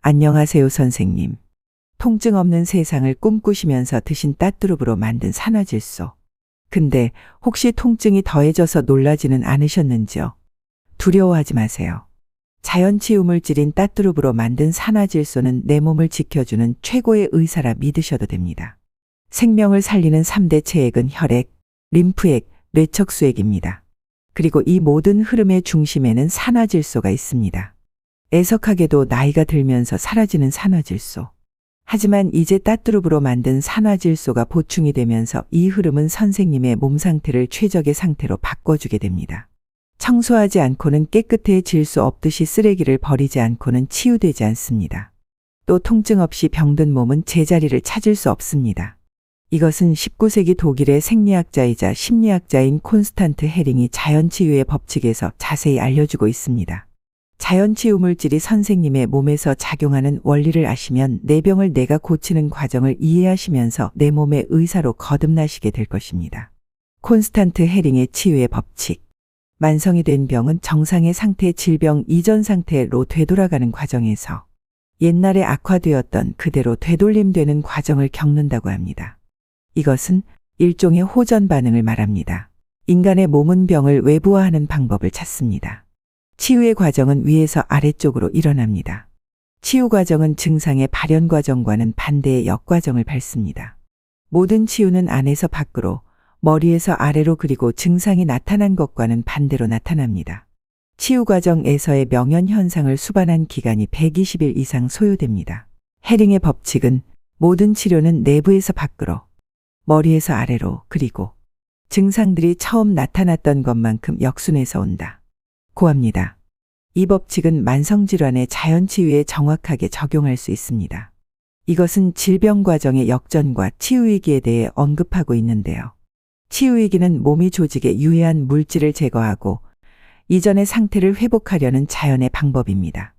안녕하세요, 선생님. 통증 없는 세상을 꿈꾸시면서 드신 따뚜룹으로 만든 산화질소. 근데 혹시 통증이 더해져서 놀라지는 않으셨는지요? 두려워하지 마세요. 자연 치유 물질인 따뚜룹으로 만든 산화질소는 내 몸을 지켜주는 최고의 의사라 믿으셔도 됩니다. 생명을 살리는 3대 체액은 혈액, 림프액, 뇌척수액입니다. 그리고 이 모든 흐름의 중심에는 산화질소가 있습니다. 애석하게도 나이가 들면서 사라지는 산화질소. 하지만 이제 따뚜룹으로 만든 산화질소가 보충이 되면서 이 흐름은 선생님의 몸 상태를 최적의 상태로 바꿔주게 됩니다. 청소하지 않고는 깨끗해질 수 없듯이 쓰레기를 버리지 않고는 치유되지 않습니다. 또 통증 없이 병든 몸은 제자리를 찾을 수 없습니다. 이것은 19세기 독일의 생리학자이자 심리학자인 콘스탄트 헤링이 자연치유의 법칙에서 자세히 알려주고 있습니다. 자연치유 물질이 선생님의 몸에서 작용하는 원리를 아시면 내 병을 내가 고치는 과정을 이해하시면서 내 몸의 의사로 거듭나시게 될 것입니다. 콘스탄트 헤링의 치유의 법칙. 만성이 된 병은 정상의 상태 질병 이전 상태로 되돌아가는 과정에서 옛날에 악화되었던 그대로 되돌림되는 과정을 겪는다고 합니다. 이것은 일종의 호전 반응을 말합니다. 인간의 몸은 병을 외부화하는 방법을 찾습니다. 치유의 과정은 위에서 아래쪽으로 일어납니다. 치유 과정은 증상의 발현 과정과는 반대의 역과정을 밟습니다. 모든 치유는 안에서 밖으로, 머리에서 아래로 그리고 증상이 나타난 것과는 반대로 나타납니다. 치유 과정에서의 명현 현상을 수반한 기간이 120일 이상 소요됩니다. 헤링의 법칙은 모든 치료는 내부에서 밖으로, 머리에서 아래로 그리고 증상들이 처음 나타났던 것만큼 역순에서 온다. 고합니다. 이 법칙은 만성질환의 자연치유에 정확하게 적용할 수 있습니다. 이것은 질병 과정의 역전과 치유위기에 대해 언급하고 있는데요. 치유위기는 몸이 조직에 유해한 물질을 제거하고 이전의 상태를 회복하려는 자연의 방법입니다.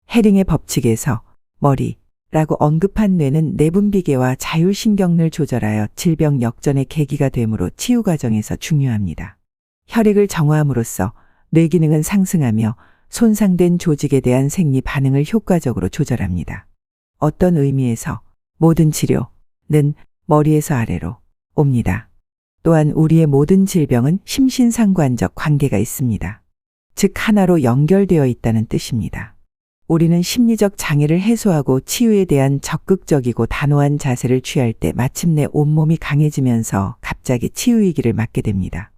헤링의 법칙에서 머리라고 언급한 뇌는 내분비계와 자율신경을 조절하여 질병 역전의 계기가 되므로 치유 과정에서 중요합니다. 혈액을 정화함으로써 뇌 기능은 상승하며 손상된 조직에 대한 생리 반응을 효과적으로 조절합니다. 어떤 의미에서 모든 치료는 머리에서 아래로 옵니다. 또한 우리의 모든 질병은 심신상관적 관계가 있습니다. 즉 하나로 연결되어 있다는 뜻입니다. 우리는 심리적 장애를 해소하고 치유에 대한 적극적이고 단호한 자세를 취할 때 마침내 온몸이 강해지면서 갑자기 치유위기를 맞게 됩니다.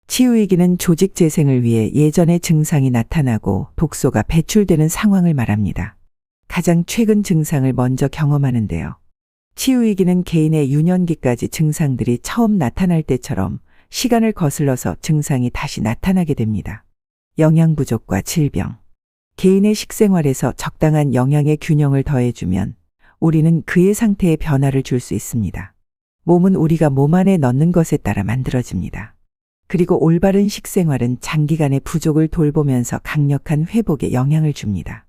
치유위기는 조직 재생을 위해 예전의 증상이 나타나고 독소가 배출되는 상황을 말합니다. 가장 최근 증상을 먼저 경험하는데요. 치유위기는 개인의 유년기까지 증상들이 처음 나타날 때처럼 시간을 거슬러서 증상이 다시 나타나게 됩니다. 영양 부족과 질병. 개인의 식생활에서 적당한 영양의 균형을 더해주면 우리는 그의 상태에 변화를 줄 수 있습니다. 몸은 우리가 몸 안에 넣는 것에 따라 만들어집니다. 그리고 올바른 식생활은 장기간의 부족을 돌보면서 강력한 회복에 영향을 줍니다.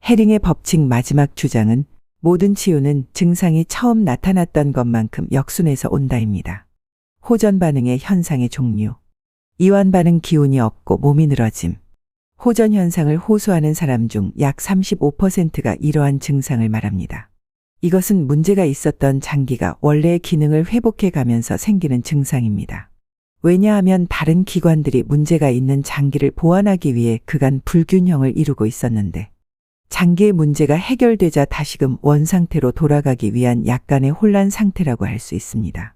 헤링의 법칙 마지막 주장은 모든 치유는 증상이 처음 나타났던 것만큼 역순에서 온다입니다. 호전 반응의 현상의 종류. 이완 반응 기운이 없고 몸이 늘어짐. 호전 현상을 호소하는 사람 중 약 35%가 이러한 증상을 말합니다. 이것은 문제가 있었던 장기가 원래의 기능을 회복해 가면서 생기는 증상입니다. 왜냐하면 다른 기관들이 문제가 있는 장기를 보완하기 위해 그간 불균형을 이루고 있었는데 장기의 문제가 해결되자 다시금 원상태로 돌아가기 위한 약간의 혼란 상태라고 할 수 있습니다.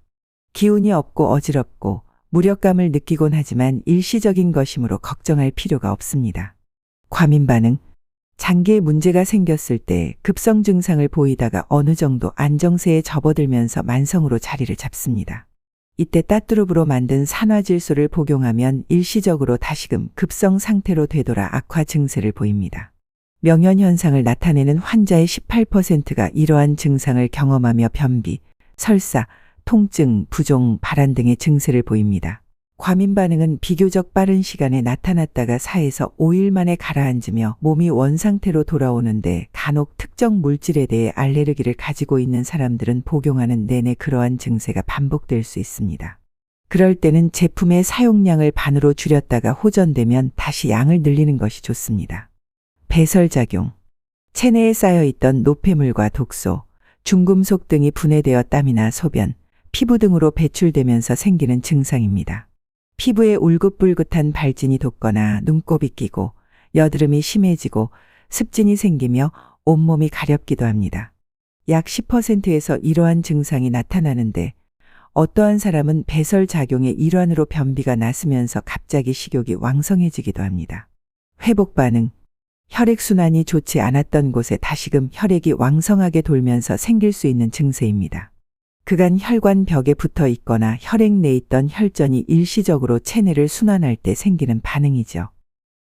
기운이 없고 어지럽고 무력감을 느끼곤 하지만 일시적인 것이므로 걱정할 필요가 없습니다. 과민 반응. 장기에 문제가 생겼을 때 급성 증상을 보이다가 어느 정도 안정세에 접어들면서 만성으로 자리를 잡습니다. 이때 따뚜룹으로 만든 산화질소를 복용하면 일시적으로 다시금 급성 상태로 되돌아 악화 증세를 보입니다. 명현 현상을 나타내는 환자의 18%가 이러한 증상을 경험하며 변비, 설사, 통증, 부종, 발한 등의 증세를 보입니다. 과민 반응은 비교적 빠른 시간에 나타났다가 4에서 5일 만에 가라앉으며 몸이 원상태로 돌아오는데 간혹 특정 물질에 대해 알레르기를 가지고 있는 사람들은 복용하는 내내 그러한 증세가 반복될 수 있습니다. 그럴 때는 제품의 사용량을 반으로 줄였다가 호전되면 다시 양을 늘리는 것이 좋습니다. 배설작용. 체내에 쌓여있던 노폐물과 독소, 중금속 등이 분해되어 땀이나 소변, 피부 등으로 배출되면서 생기는 증상입니다. 피부에 울긋불긋한 발진이 돋거나 눈곱이 끼고 여드름이 심해지고 습진이 생기며 온몸이 가렵기도 합니다. 약 10%에서 이러한 증상이 나타나는데 어떠한 사람은 배설 작용의 일환으로 변비가 나서면서 갑자기 식욕이 왕성해지기도 합니다. 회복 반응. 혈액순환이 좋지 않았던 곳에 다시금 혈액이 왕성하게 돌면서 생길 수 있는 증세입니다. 그간 혈관 벽에 붙어 있거나 혈액 내에 있던 혈전이 일시적으로 체내를 순환할 때 생기는 반응이죠.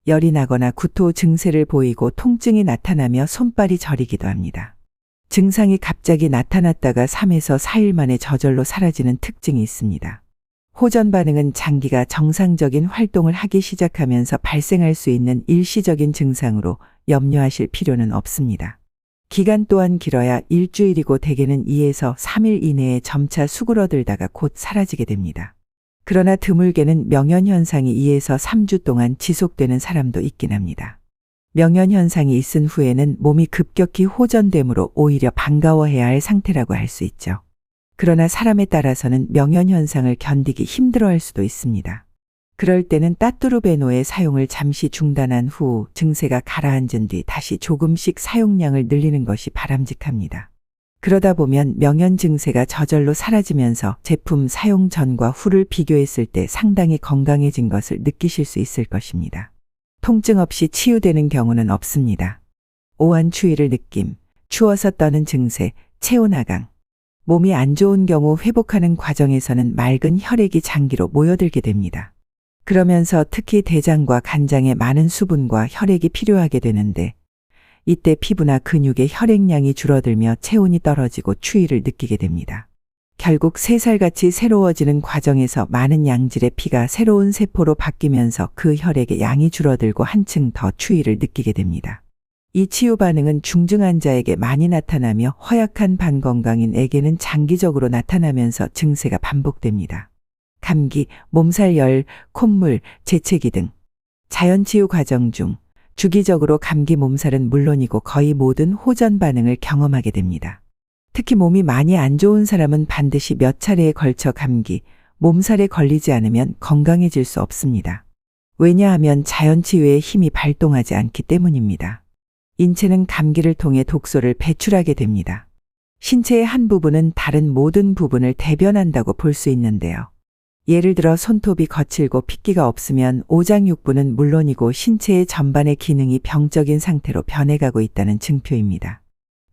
열이 나거나 구토 증세를 보이고 통증이 나타나며 손발이 저리기도 합니다. 증상이 갑자기 나타났다가 3에서 4일 만에 저절로 사라지는 특징이 있습니다. 호전 반응은 장기가 정상적인 활동을 하기 시작하면서 발생할 수 있는 일시적인 증상으로 염려하실 필요는 없습니다. 기간 또한 길어야 일주일이고 대개는 2에서 3일 이내에 점차 수그러들다가 곧 사라지게 됩니다. 그러나 드물게는 명현현상이 2에서 3주 동안 지속되는 사람도 있긴 합니다. 명현현상이 있은 후에는 몸이 급격히 호전되므로 오히려 반가워해야 할 상태라고 할 수 있죠. 그러나 사람에 따라서는 명현현상을 견디기 힘들어할 수도 있습니다. 그럴 때는 따뚜루베노의 사용을 잠시 중단한 후 증세가 가라앉은 뒤 다시 조금씩 사용량을 늘리는 것이 바람직합니다. 그러다 보면 명현 증세가 저절로 사라지면서 제품 사용 전과 후를 비교했을 때 상당히 건강해진 것을 느끼실 수 있을 것입니다. 통증 없이 치유되는 경우는 없습니다. 오한 추위를 느낌, 추워서 떠는 증세, 체온 하강. 몸이 안 좋은 경우 회복하는 과정에서는 맑은 혈액이 장기로 모여들게 됩니다. 그러면서 특히 대장과 간장에 많은 수분과 혈액이 필요하게 되는데 이때 피부나 근육의 혈액량이 줄어들며 체온이 떨어지고 추위를 느끼게 됩니다. 결국 새살같이 새로워지는 과정에서 많은 양질의 피가 새로운 세포로 바뀌면서 그 혈액의 양이 줄어들고 한층 더 추위를 느끼게 됩니다. 이 치유 반응은 중증 환자에게 많이 나타나며 허약한 반건강인에게는 장기적으로 나타나면서 증세가 반복됩니다. 감기, 몸살열, 콧물, 재채기 등 자연치유 과정 중 주기적으로 감기 몸살은 물론이고 거의 모든 호전 반응을 경험하게 됩니다. 특히 몸이 많이 안 좋은 사람은 반드시 몇 차례에 걸쳐 감기, 몸살에 걸리지 않으면 건강해질 수 없습니다. 왜냐하면 자연치유의 힘이 발동하지 않기 때문입니다. 인체는 감기를 통해 독소를 배출하게 됩니다. 신체의 한 부분은 다른 모든 부분을 대변한다고 볼 수 있는데요. 예를 들어 손톱이 거칠고 핏기가 없으면 오장육부는 물론이고 신체의 전반의 기능이 병적인 상태로 변해가고 있다는 증표입니다.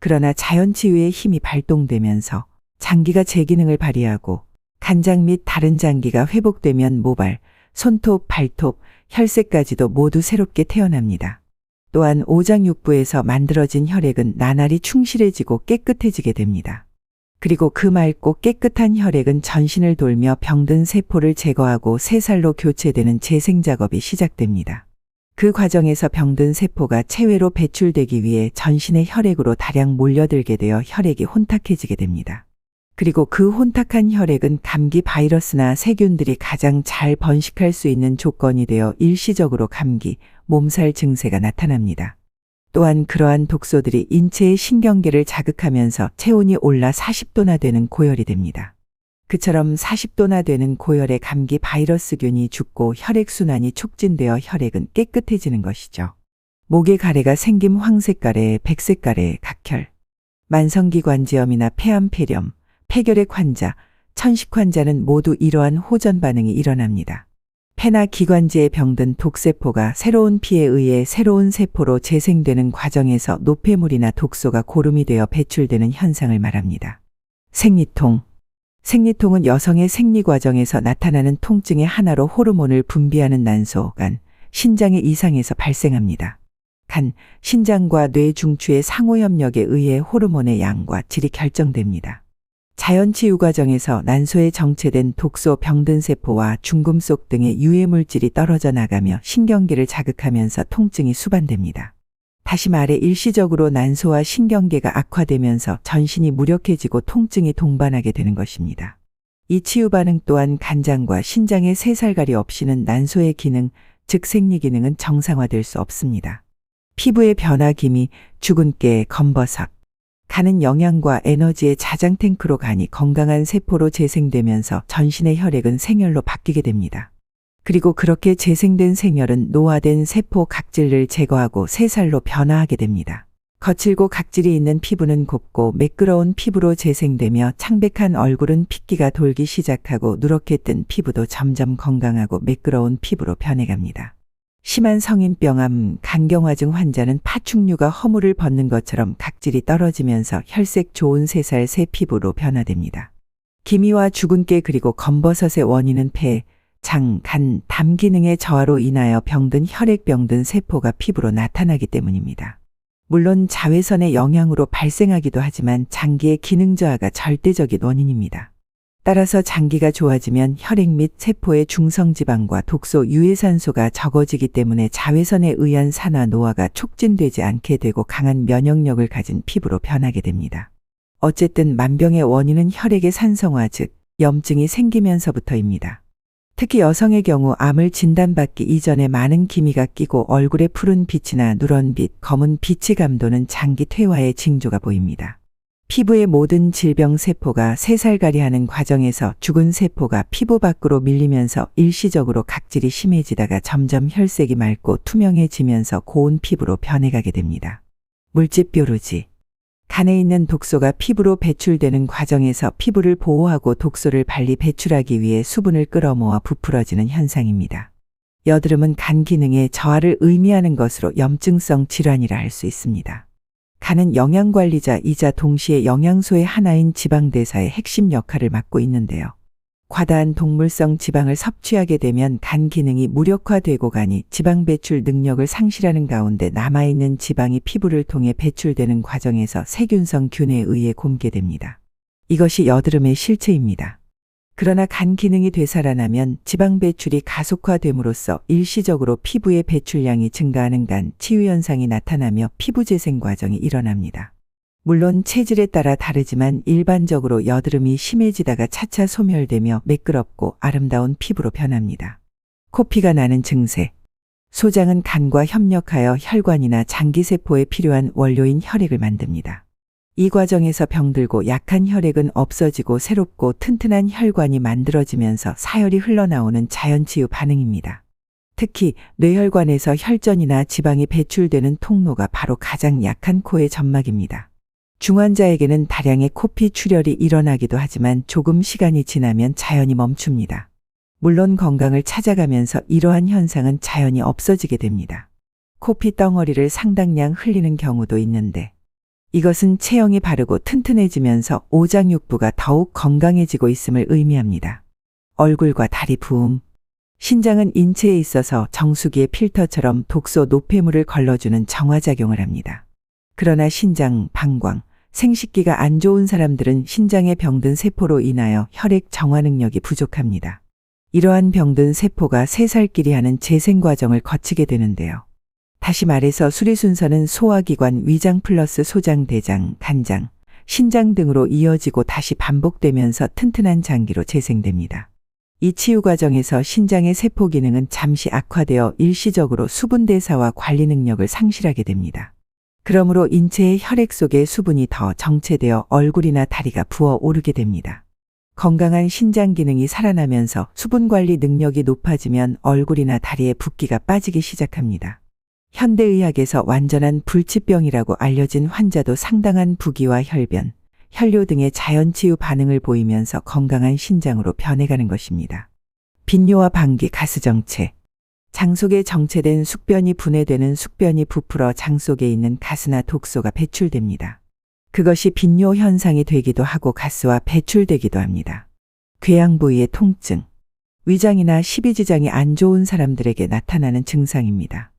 그러나 자연치유의 힘이 발동되면서 장기가 제 기능을 발휘하고 간장 및 다른 장기가 회복되면 모발, 손톱, 발톱, 혈색까지도 모두 새롭게 태어납니다. 또한 오장육부에서 만들어진 혈액은 나날이 충실해지고 깨끗해지게 됩니다. 그리고 그 맑고 깨끗한 혈액은 전신을 돌며 병든 세포를 제거하고 새 살로 교체되는 재생 작업이 시작됩니다. 그 과정에서 병든 세포가 체외로 배출되기 위해 전신의 혈액으로 다량 몰려들게 되어 혈액이 혼탁해지게 됩니다. 그리고 그 혼탁한 혈액은 감기 바이러스나 세균들이 가장 잘 번식할 수 있는 조건이 되어 일시적으로 감기, 몸살 증세가 나타납니다. 또한 그러한 독소들이 인체의 신경계를 자극하면서 체온이 올라 40도나 되는 고열이 됩니다. 그처럼 40도나 되는 고열에 감기 바이러스균이 죽고 혈액순환이 촉진되어 혈액은 깨끗해지는 것이죠. 목에 가래가 생김 황색 가래, 백색 가래, 각혈, 만성기관지염이나 폐암, 폐렴, 폐결핵 환자, 천식 환자는 모두 이러한 호전 반응이 일어납니다. 폐나 기관지에 병든 독세포가 새로운 피에 의해 새로운 세포로 재생되는 과정에서 노폐물이나 독소가 고름이 되어 배출되는 현상을 말합니다. 생리통. 생리통은 여성의 생리 과정에서 나타나는 통증의 하나로 호르몬을 분비하는 난소, 간, 신장의 이상에서 발생합니다. 간, 신장과 뇌 중추의 상호협력에 의해 호르몬의 양과 질이 결정됩니다. 자연치유 과정에서 난소에 정체된 독소 병든 세포와 중금속 등의 유해물질이 떨어져 나가며 신경계를 자극하면서 통증이 수반됩니다. 다시 말해 일시적으로 난소와 신경계가 악화되면서 전신이 무력해지고 통증이 동반하게 되는 것입니다. 이 치유 반응 또한 간장과 신장의 새살갈이 없이는 난소의 기능, 즉 생리 기능은 정상화될 수 없습니다. 피부의 변화 기미, 죽은 깨, 검버섯. 간은 영양과 에너지의 자장 탱크로 가니 건강한 세포로 재생되면서 전신의 혈액은 생혈로 바뀌게 됩니다. 그리고 그렇게 재생된 생혈은 노화된 세포 각질을 제거하고 새살로 변화하게 됩니다. 거칠고 각질이 있는 피부는 곱고 매끄러운 피부로 재생되며 창백한 얼굴은 핏기가 돌기 시작하고 누렇게 뜬 피부도 점점 건강하고 매끄러운 피부로 변해갑니다. 심한 성인병암, 간경화증 환자는 파충류가 허물을 벗는 것처럼 각질이 떨어지면서 혈색 좋은 새살 새 피부로 변화됩니다. 기미와 죽은 깨 그리고 검버섯의 원인은 폐, 장, 간, 담 기능의 저하로 인하여 병든 혈액병든 세포가 피부로 나타나기 때문입니다. 물론 자외선의 영향으로 발생하기도 하지만 장기의 기능 저하가 절대적인 원인입니다. 따라서 장기가 좋아지면 혈액 및 세포의 중성지방과 독소 유해산소가 적어지기 때문에 자외선에 의한 산화 노화가 촉진되지 않게 되고 강한 면역력을 가진 피부로 변하게 됩니다. 어쨌든 만병의 원인은 혈액의 산성화 즉 염증이 생기면서부터입니다. 특히 여성의 경우 암을 진단받기 이전에 많은 기미가 끼고 얼굴에 푸른 빛이나 누런빛, 검은 빛이 감도는 장기 퇴화의 징조가 보입니다. 피부의 모든 질병 세포가 새살갈이하는 과정에서 죽은 세포가 피부 밖으로 밀리면서 일시적으로 각질이 심해지다가 점점 혈색이 맑고 투명해지면서 고운 피부로 변해가게 됩니다. 물집 뾰루지. 간에 있는 독소가 피부로 배출되는 과정에서 피부를 보호하고 독소를 빨리 배출하기 위해 수분을 끌어모아 부풀어지는 현상입니다. 여드름은 간 기능의 저하를 의미하는 것으로 염증성 질환이라 할 수 있습니다. 간은 영양관리자이자 동시에 영양소의 하나인 지방대사의 핵심 역할을 맡고 있는데요. 과다한 동물성 지방을 섭취하게 되면 간 기능이 무력화되고 가니 지방 배출 능력을 상실하는 가운데 남아있는 지방이 피부를 통해 배출되는 과정에서 세균성 균에 의해 굼게 이것이 여드름의 실체입니다. 그러나 간 기능이 되살아나면 지방 배출이 가속화됨으로써 일시적으로 피부의 배출량이 증가하는 간 치유 현상이 나타나며 피부 재생 과정이 일어납니다. 물론 체질에 따라 다르지만 일반적으로 여드름이 심해지다가 차차 소멸되며 매끄럽고 아름다운 피부로 변합니다. 코피가 나는 증세. 소장은 간과 협력하여 혈관이나 장기세포에 필요한 원료인 혈액을 만듭니다. 이 과정에서 병들고 약한 혈액은 없어지고 새롭고 튼튼한 혈관이 만들어지면서 사혈이 흘러나오는 자연치유 반응입니다. 특히 뇌혈관에서 혈전이나 지방이 배출되는 통로가 바로 가장 약한 코의 점막입니다. 중환자에게는 다량의 코피 출혈이 일어나기도 하지만 조금 시간이 지나면 자연히 멈춥니다. 물론 건강을 찾아가면서 이러한 현상은 자연히 없어지게 됩니다. 코피 덩어리를 상당량 흘리는 경우도 있는데 이것은 체형이 바르고 튼튼해지면서 오장육부가 더욱 건강해지고 있음을 의미합니다. 얼굴과 다리 부음. 신장은 인체에 있어서 정수기의 필터처럼 독소 노폐물을 걸러주는 정화작용을 합니다. 그러나 신장, 방광, 생식기가 안 좋은 사람들은 신장에 병든 세포로 인하여 혈액 정화 능력이 부족합니다. 이러한 병든 세포가 새살끼리 하는 재생 과정을 거치게 되는데요. 다시 말해서 수리순서는 소화기관, 위장 플러스 소장, 대장, 간장, 신장 등으로 이어지고 다시 반복되면서 튼튼한 장기로 재생됩니다. 이 치유 과정에서 신장의 세포 기능은 잠시 악화되어 일시적으로 수분 대사와 관리 능력을 상실하게 됩니다. 그러므로 인체의 혈액 속에 수분이 더 정체되어 얼굴이나 다리가 부어오르게 됩니다. 건강한 신장 기능이 살아나면서 수분 관리 능력이 높아지면 얼굴이나 다리에 붓기가 빠지기 시작합니다. 현대의학에서 완전한 불치병이라고 알려진 환자도 상당한 부기와 혈변, 혈뇨 등의 자연치유 반응을 보이면서 건강한 신장으로 변해가는 것입니다. 빈뇨와 방귀, 가스정체. 장 속에 정체된 숙변이 분해되는 숙변이 부풀어 장 속에 있는 가스나 독소가 배출됩니다. 그것이 빈뇨 현상이 되기도 하고 가스와 배출되기도 합니다. 궤양 부위의 통증. 위장이나 십이지장이 안 좋은 사람들에게 나타나는 증상입니다.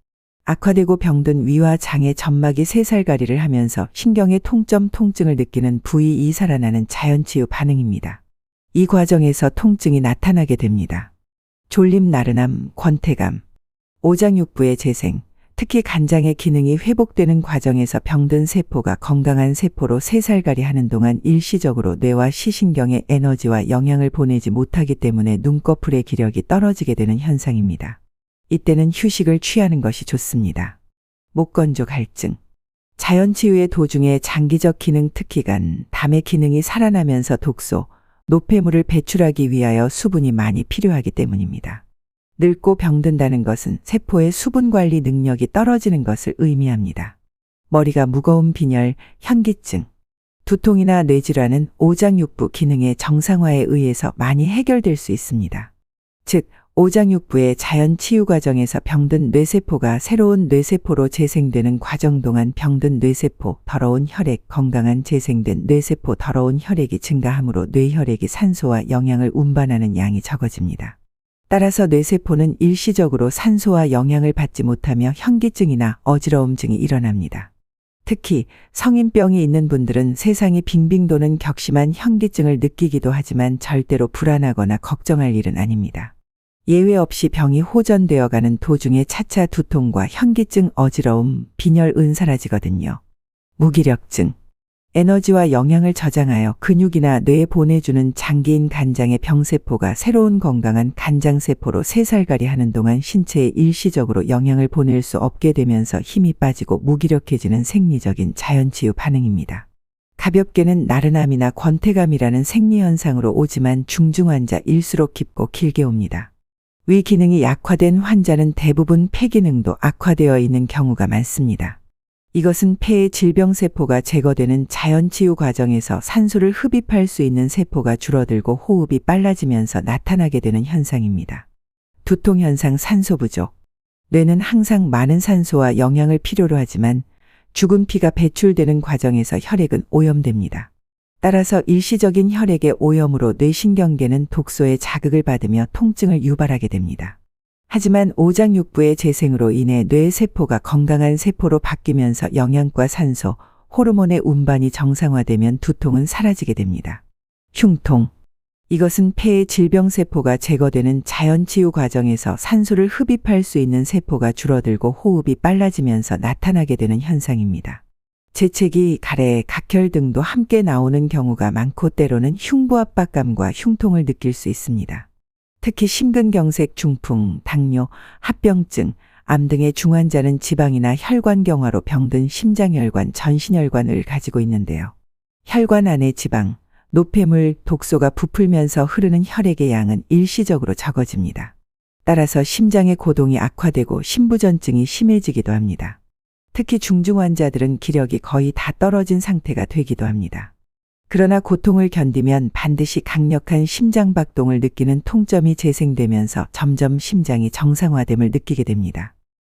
악화되고 병든 위와 장의 점막이 새살갈이를 하면서 신경의 통증을 느끼는 부위 이살아나는 자연치유 반응입니다. 이 과정에서 통증이 나타나게 됩니다. 졸림, 나른함, 권태감, 오장육부의 재생, 특히 간장의 기능이 회복되는 과정에서 병든 세포가 건강한 세포로 새살갈이 하는 동안 일시적으로 뇌와 시신경에 에너지와 영양을 보내지 못하기 때문에 눈꺼풀의 기력이 떨어지게 되는 현상입니다. 이때는 휴식을 취하는 것이 좋습니다. 목건조 갈증. 자연치유의 도중에 장기적 기능 특히간 담의 기능이 살아나면서 독소, 노폐물을 배출하기 위하여 수분이 많이 필요하기 때문입니다. 늙고 병든다는 것은 세포의 수분 관리 능력이 떨어지는 것을 의미합니다. 머리가 무거운 빈혈, 현기증, 두통이나 뇌질환은 오장육부 기능의 정상화에 의해서 많이 해결될 수 있습니다. 즉, 오장육부의 자연 치유 과정에서 병든 뇌세포가 새로운 뇌세포로 재생되는 과정 동안 병든 뇌세포, 더러운 혈액, 건강한 재생된 뇌세포, 더러운 혈액이 증가함으로 뇌혈액이 산소와 영양을 운반하는 양이 적어집니다. 따라서 뇌세포는 일시적으로 산소와 영양을 받지 못하며 현기증이나 어지러움증이 일어납니다. 특히 성인병이 있는 분들은 세상이 빙빙 도는 격심한 현기증을 느끼기도 하지만 절대로 불안하거나 걱정할 일은 아닙니다. 예외 없이 병이 호전되어 가는 도중에 차차 두통과 현기증, 어지러움, 빈혈은 사라지거든요. 무기력증. 에너지와 영양을 저장하여 근육이나 뇌에 보내주는 장기인 간장의 병세포가 새로운 건강한 간장세포로 새살갈이 하는 동안 신체에 일시적으로 영양을 보낼 수 없게 되면서 힘이 빠지고 무기력해지는 생리적인 자연치유 반응입니다. 가볍게는 나른함이나 권태감이라는 생리현상으로 오지만 중증환자일수록 깊고 길게 옵니다. 위 기능이 약화된 환자는 대부분 폐 기능도 악화되어 있는 경우가 많습니다. 이것은 폐의 질병세포가 제거되는 자연치유 과정에서 산소를 흡입할 수 있는 세포가 줄어들고 호흡이 빨라지면서 나타나게 되는 현상입니다. 두통현상 산소 부족. 뇌는 항상 많은 산소와 영양을 필요로 하지만 죽은 피가 배출되는 과정에서 혈액은 오염됩니다. 따라서 일시적인 혈액의 오염으로 뇌신경계는 독소의 자극을 받으며 통증을 유발하게 됩니다. 하지만 오장육부의 재생으로 인해 뇌세포가 건강한 세포로 바뀌면서 영양과 산소, 호르몬의 운반이 정상화되면 두통은 사라지게 됩니다. 흉통. 이것은 폐의 질병세포가 제거되는 자연치유 과정에서 산소를 흡입할 수 있는 세포가 줄어들고 호흡이 빨라지면서 나타나게 되는 현상입니다. 재채기, 가래, 각혈 등도 함께 나오는 경우가 많고 때로는 흉부압박감과 흉통을 느낄 수 있습니다. 특히 심근경색, 중풍, 당뇨, 합병증, 암 등의 중환자는 지방이나 혈관경화로 병든 심장혈관, 전신혈관을 가지고 있는데요. 혈관 안의 지방, 노폐물, 독소가 부풀면서 흐르는 혈액의 양은 일시적으로 적어집니다. 따라서 심장의 고동이 악화되고 심부전증이 심해지기도 합니다. 특히 중증환자들은 기력이 거의 다 떨어진 상태가 되기도 합니다. 그러나 고통을 견디면 반드시 강력한 심장박동을 느끼는 통점이 재생되면서 점점 심장이 정상화됨을 느끼게 됩니다.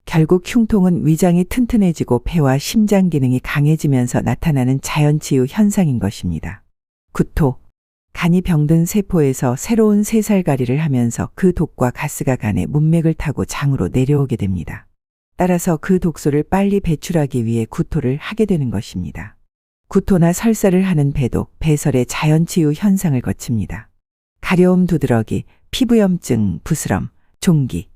결국 흉통은 위장이 튼튼해지고 폐와 심장 기능이 강해지면서 나타나는 자연치유 현상인 것입니다. 구토. 간이 병든 세포에서 새로운 새살갈이를 하면서 그 독과 가스가 간의 문맥을 타고 장으로 내려오게 됩니다. 따라서 그 독소를 빨리 배출하기 위해 구토를 하게 되는 것입니다. 구토나 설사를 하는 배독, 배설의 자연치유 현상을 거칩니다. 가려움, 두드러기, 피부염증, 부스럼, 종기.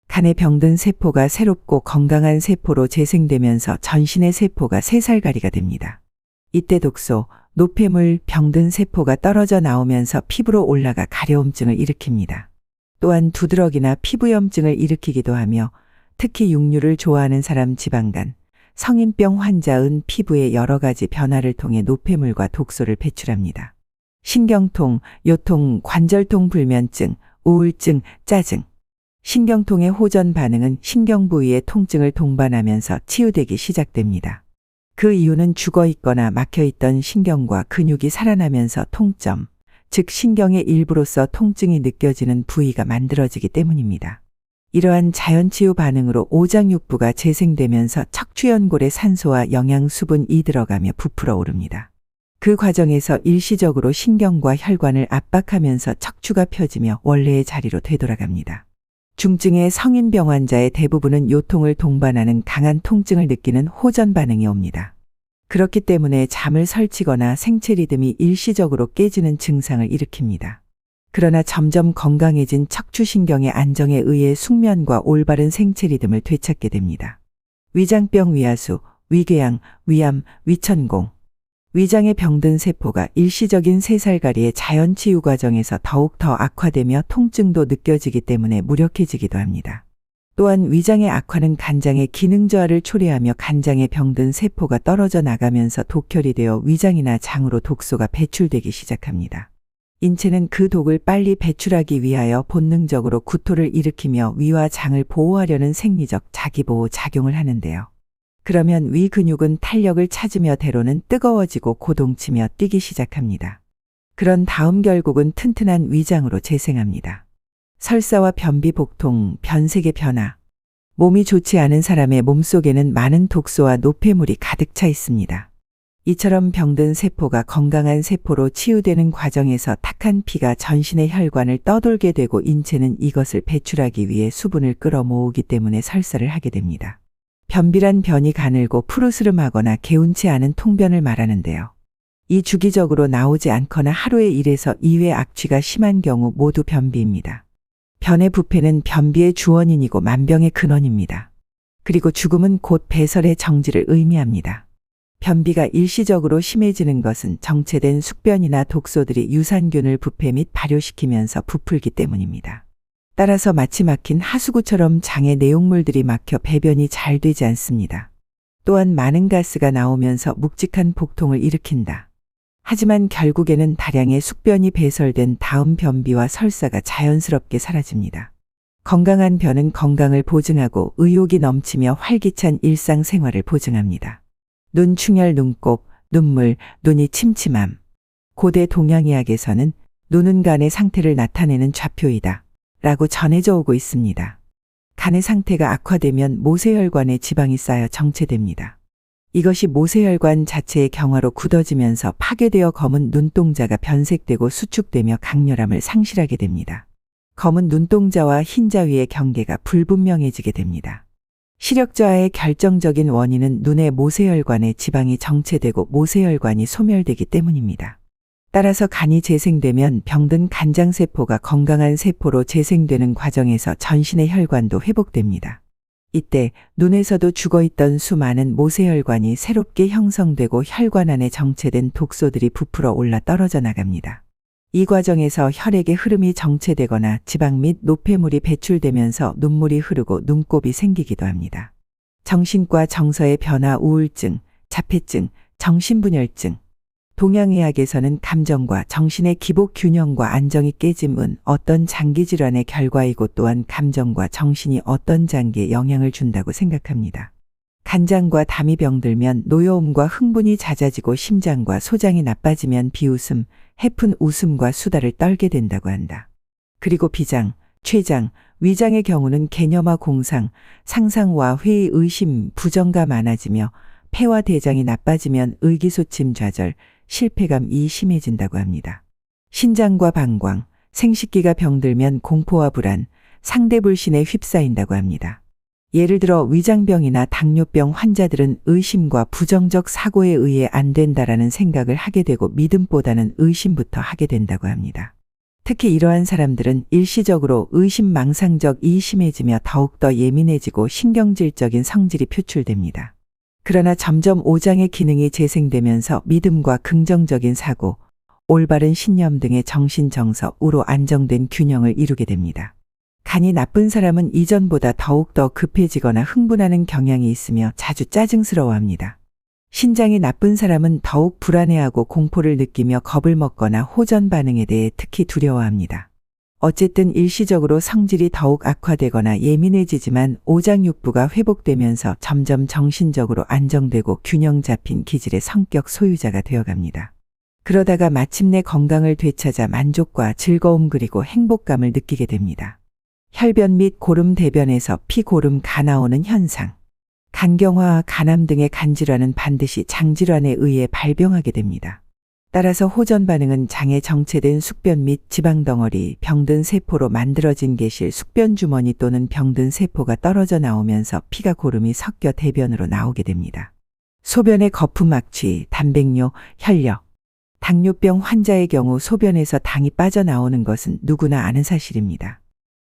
간에 병든 세포가 새롭고 건강한 세포로 재생되면서 전신의 세포가 새살갈이가 됩니다. 이때 독소, 노폐물, 병든 세포가 떨어져 나오면서 피부로 올라가 가려움증을 일으킵니다. 또한 두드러기나 피부염증을 일으키기도 하며 특히 육류를 좋아하는 사람, 지방간, 성인병 환자은 피부의 여러 가지 변화를 통해 노폐물과 독소를 배출합니다. 신경통, 요통, 관절통, 불면증, 우울증, 짜증. 신경통의 호전 반응은 신경 부위의 통증을 동반하면서 치유되기 시작됩니다. 그 이유는 죽어 있거나 막혀 있던 신경과 근육이 살아나면서 통점, 즉 신경의 일부로서 통증이 느껴지는 부위가 만들어지기 때문입니다. 이러한 자연치유 반응으로 오장육부가 재생되면서 척추연골에 산소와 영양, 수분이 들어가며 부풀어 오릅니다. 그 과정에서 일시적으로 신경과 혈관을 압박하면서 척추가 펴지며 원래의 자리로 되돌아갑니다. 중증의 성인병 환자의 대부분은 요통을 동반하는 강한 통증을 느끼는 호전 반응이 옵니다. 그렇기 때문에 잠을 설치거나 생체 리듬이 일시적으로 깨지는 증상을 일으킵니다. 그러나 점점 건강해진 척추신경의 안정에 의해 숙면과 올바른 생체 리듬을 되찾게 됩니다. 위장병, 위하수, 위궤양, 위암, 위천공. 위장에 병든 세포가 일시적인 새살갈이의 자연치유 과정에서 더욱 더 악화되며 통증도 느껴지기 때문에 무력해지기도 합니다. 또한 위장의 악화는 간장의 기능 저하를 초래하며 간장에 병든 세포가 떨어져 나가면서 독혈이 되어 위장이나 장으로 독소가 배출되기 시작합니다. 인체는 그 독을 빨리 배출하기 위하여 본능적으로 구토를 일으키며 위와 장을 보호하려는 생리적 자기보호 작용을 하는데요. 그러면 위 근육은 탄력을 찾으며 때로는 뜨거워지고 고동치며 뛰기 시작합니다. 그런 다음 결국은 튼튼한 위장으로 재생합니다. 설사와 변비 복통, 변색의 변화. 몸이 좋지 않은 사람의 몸속에는 많은 독소와 노폐물이 가득 차 있습니다. 이처럼 병든 세포가 건강한 세포로 치유되는 과정에서 탁한 피가 전신의 혈관을 떠돌게 되고 인체는 이것을 배출하기 위해 수분을 끌어모으기 때문에 설사를 하게 됩니다. 변비란 변이 가늘고 푸르스름하거나 개운치 않은 통변을 말하는데요. 이 주기적으로 나오지 않거나 하루에 1에서 2회 악취가 심한 경우 모두 변비입니다. 변의 부패는 변비의 주원인이고 만병의 근원입니다. 그리고 죽음은 곧 배설의 정지를 의미합니다. 변비가 일시적으로 심해지는 것은 정체된 숙변이나 독소들이 유산균을 부패 및 발효시키면서 부풀기 때문입니다. 따라서 마치 막힌 하수구처럼 장의 내용물들이 막혀 배변이 잘 되지 않습니다. 또한 많은 가스가 나오면서 묵직한 복통을 일으킨다. 하지만 결국에는 다량의 숙변이 배설된 다음 변비와 설사가 자연스럽게 사라집니다. 건강한 변은 건강을 보증하고 의욕이 넘치며 활기찬 일상생활을 보증합니다. 눈 충혈, 눈곱, 눈물, 눈이 침침함. 고대 동양의학에서는 눈은 간의 상태를 나타내는 좌표이다 라고 전해져 오고 있습니다. 간의 상태가 악화되면 모세혈관에 지방이 쌓여 정체됩니다. 이것이 모세혈관 자체의 경화로 굳어지면서 파괴되어 검은 눈동자가 변색되고 수축되며 강렬함을 상실하게 됩니다. 검은 눈동자와 흰자위의 경계가 불분명해지게 됩니다. 시력 저하의 결정적인 원인은 눈의 모세혈관에 지방이 정체되고 모세혈관이 소멸되기 때문입니다. 따라서 간이 재생되면 병든 간장세포가 건강한 세포로 재생되는 과정에서 전신의 혈관도 회복됩니다. 이때 눈에서도 죽어있던 수많은 모세혈관이 새롭게 형성되고 혈관 안에 정체된 독소들이 부풀어 올라 떨어져 나갑니다. 이 과정에서 혈액의 흐름이 정체되거나 지방 및 노폐물이 배출되면서 눈물이 흐르고 눈곱이 생기기도 합니다. 정신과 정서의 변화, 우울증, 자폐증, 정신분열증. 동양의학에서는 감정과 정신의 기복 균형과 안정이 깨짐은 어떤 장기질환의 결과이고 또한 감정과 정신이 어떤 장기에 영향을 준다고 생각합니다. 간장과 담이 병들면 노여움과 흥분이 잦아지고 심장과 소장이 나빠지면 비웃음, 해픈 웃음과 수다를 떨게 된다고 한다. 그리고 비장, 췌장, 위장의 경우는 개념화 공상, 상상과 회의, 의심, 부정가 많아지며 폐와 대장이 나빠지면 의기소침, 좌절, 실패감이 심해진다고 합니다. 신장과 방광, 생식기가 병들면 공포와 불안, 상대불신에 휩싸인다고 합니다. 예를 들어 위장병이나 당뇨병 환자들은 의심과 부정적 사고에 의해 안 된다라는 생각을 하게 되고 믿음보다는 의심부터 하게 된다고 합니다. 특히 이러한 사람들은 일시적으로 의심망상적이 심해지며 더욱더 예민해지고 신경질적인 성질이 표출됩니다. 그러나 점점 오장의 기능이 재생되면서 믿음과 긍정적인 사고, 올바른 신념 등의 정신정서로 안정된 균형을 이루게 됩니다. 간이 나쁜 사람은 이전보다 더욱더 급해지거나 흥분하는 경향이 있으며 자주 짜증스러워합니다. 신장이 나쁜 사람은 더욱 불안해하고 공포를 느끼며 겁을 먹거나 호전 반응에 대해 특히 두려워합니다. 어쨌든 일시적으로 성질이 더욱 악화되거나 예민해지지만 오장육부가 회복되면서 점점 정신적으로 안정되고 균형 잡힌 기질의 성격 소유자가 되어갑니다. 그러다가 마침내 건강을 되찾아 만족과 즐거움 그리고 행복감을 느끼게 됩니다. 혈변 및 고름 대변에서 피고름 가 나오는 현상. 간경화, 간암 등의 간질환은 반드시 장질환에 의해 발병하게 됩니다. 따라서 호전 반응은 장에 정체된 숙변 및 지방덩어리, 병든 세포로 만들어진 개실, 숙변 주머니 또는 병든 세포가 떨어져 나오면서 피가 고름이 섞여 대변으로 나오게 됩니다. 소변의 거품, 악취, 단백뇨, 혈력. 당뇨병 환자의 경우 소변에서 당이 빠져나오는 것은 누구나 아는 사실입니다.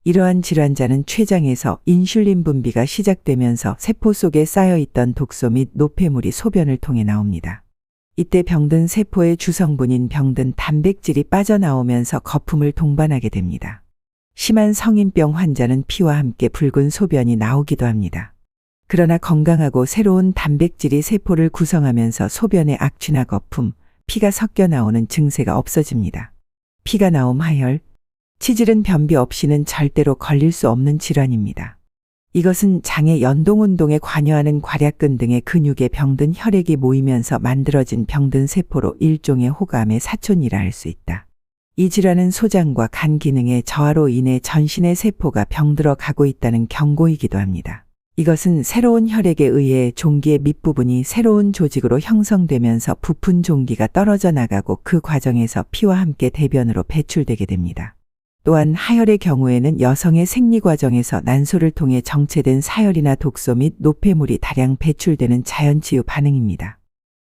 이러한 질환자는 췌장에서 인슐린 분비가 시작되면서 세포 속에 쌓여있던 독소 및 노폐물이 소변을 통해 나옵니다. 이때 병든 세포의 주성분인 병든 단백질이 빠져나오면서 거품을 동반하게 됩니다. 심한 성인병 환자는 피와 함께 붉은 소변이 나오기도 합니다. 그러나 건강하고 새로운 단백질이 세포를 구성하면서 소변의 악취나 거품, 피가 섞여 나오는 증세가 없어집니다. 피가 나옴 하혈, 치질은 변비 없이는 절대로 걸릴 수 없는 질환입니다. 이것은 장의 연동운동에 관여하는 괄약근 등의 근육에 병든 혈액이 모이면서 만들어진 병든 세포로 일종의 호감의 사촌이라 할 수 있다. 이 질환은 소장과 간 기능의 저하로 인해 전신의 세포가 병들어 가고 있다는 경고이기도 합니다. 이것은 새로운 혈액에 의해 종기의 밑부분이 새로운 조직으로 형성되면서 부푼 종기가 떨어져 나가고 그 과정에서 피와 함께 대변으로 배출되게 됩니다. 또한 하혈의 경우에는 여성의 생리 과정에서 난소를 통해 정체된 사혈이나 독소 및 노폐물이 다량 배출되는 자연치유 반응입니다.